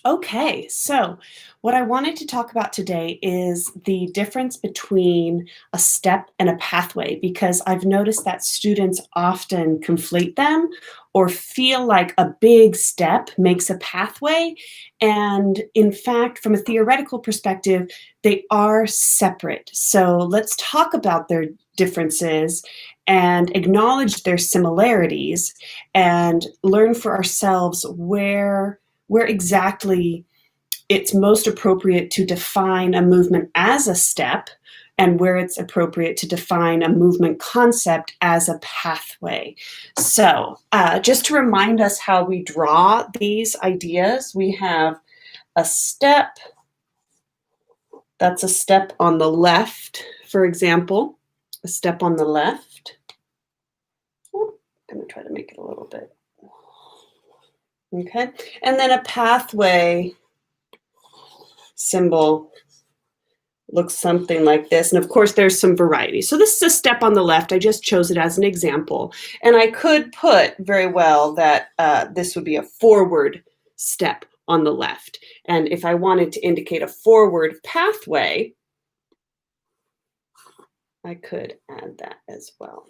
Okay, so what I wanted to talk about today is the difference between a step and a pathway because I've noticed that students often conflate them or feel like a big step makes a pathway. And in fact, from a theoretical perspective, they are separate. So let's talk about their differences and acknowledge their similarities and learn for ourselves where exactly it's most appropriate to define a movement as a step and where it's appropriate to define a movement concept as a pathway. So, just to remind us how we draw these ideas, we have a step, that's a step on the left, for example, a step on the left. I'm going to try to make it a little bit. Okay, and then a pathway symbol looks something like this. And of course, there's some variety. So this is a step on the left. I just chose it as an example. And I could put very well that this would be a forward step on the left. And if I wanted to indicate a forward pathway, I could add that as well.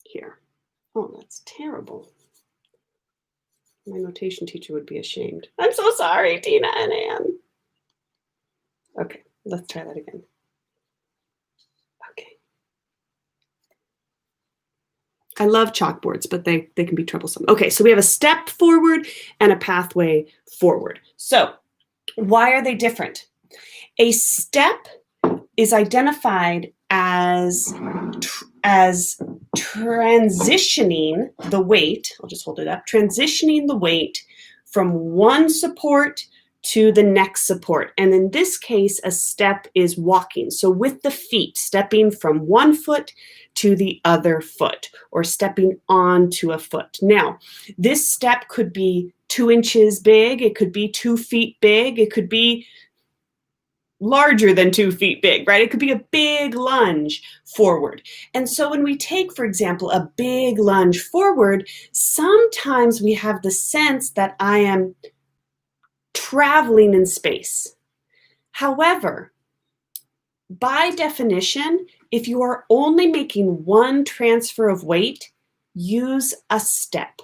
Here. Oh, that's terrible. My notation teacher would be ashamed. I'm so sorry, Tina and Anne. Okay, let's try that again. Okay. I love chalkboards, but they can be troublesome. Okay, so we have a step forward and a pathway forward. So why are they different? A step is identified as transitioning the weight, I'll just hold it up, transitioning the weight from one support to the next support. And in this case, a step is walking. So with the feet, stepping from one foot to the other foot or stepping onto a foot. Now, this step could be 2 inches big. It could be 2 feet big. It could be larger than 2 feet big, right? It could be a big lunge forward. And so when we take, for example, a big lunge forward, sometimes we have the sense that I am traveling in space. However, by definition, if you are only making one transfer of weight, use a step.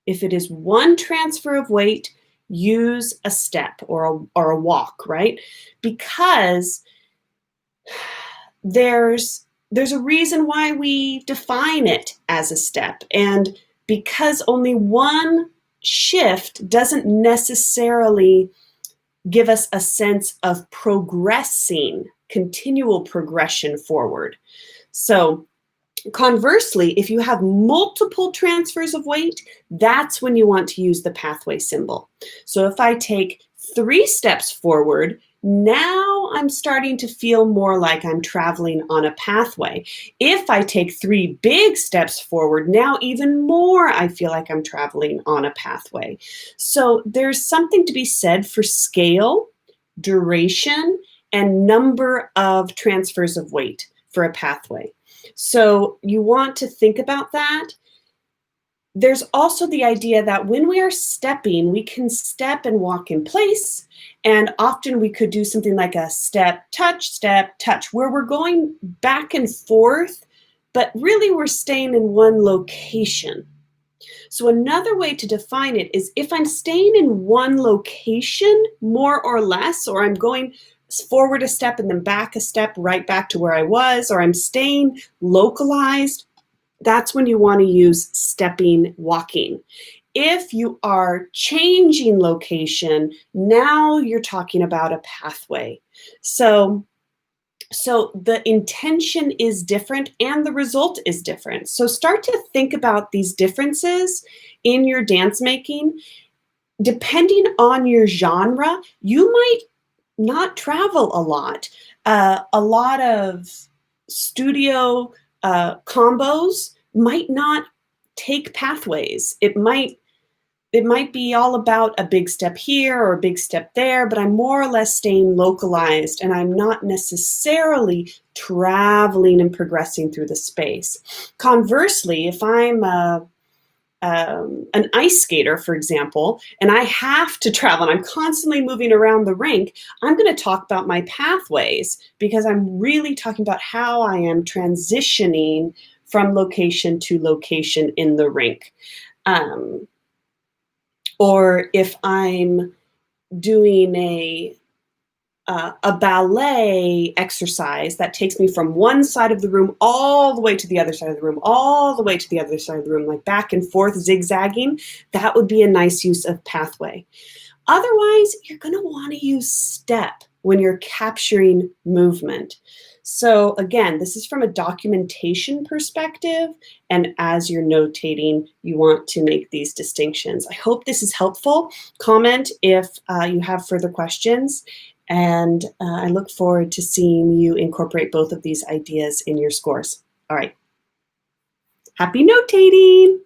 If it is one transfer of weight, use a step or a walk, right? Because there's a reason why we define it as a step. And because only one shift doesn't necessarily give us a sense of progressing, continual progression forward. So conversely, if you have multiple transfers of weight, that's when you want to use the pathway symbol. So if I take 3 steps forward, now I'm starting to feel more like I'm traveling on a pathway. If I take 3 big steps forward, now even more I feel like I'm traveling on a pathway. So there's something to be said for scale, duration, and number of transfers of weight for a pathway. So you want to think about that. There's also the idea that when we are stepping, we can step and walk in place. And often we could do something like a step, touch, where we're going back and forth, but really we're staying in one location. So another way to define it is if I'm staying in one location, more or less, or I'm going forward a step and then back a step, right back to where I was, or I'm staying localized, that's when you want to use stepping, walking. If you are changing location, now you're talking about a pathway. So the intention is different and the result is different. So start to think about these differences in your dance making. Depending on your genre, you might not travel a lot. A lot of studio combos might not take pathways. It might it might be all about a big step here or a big step there, but I'm more or less staying localized and I'm not necessarily traveling and progressing through the space. Conversely, if I'm an ice skater, for example, and I have to travel and I'm constantly moving around the rink, I'm going to talk about my pathways because I'm really talking about how I am transitioning from location to location in the rink. Or if I'm doing a ballet exercise that takes me from one side of the room all the way to the other side of the room, all the way to the other side of the room, like back and forth zigzagging, that would be a nice use of pathway. Otherwise, you're going to want to use step when you're capturing movement. So again, this is from a documentation perspective, and as you're notating, you want to make these distinctions. I hope this is helpful. Comment if you have further questions, and I look forward to seeing you incorporate both of these ideas in your scores. All right. Happy notating!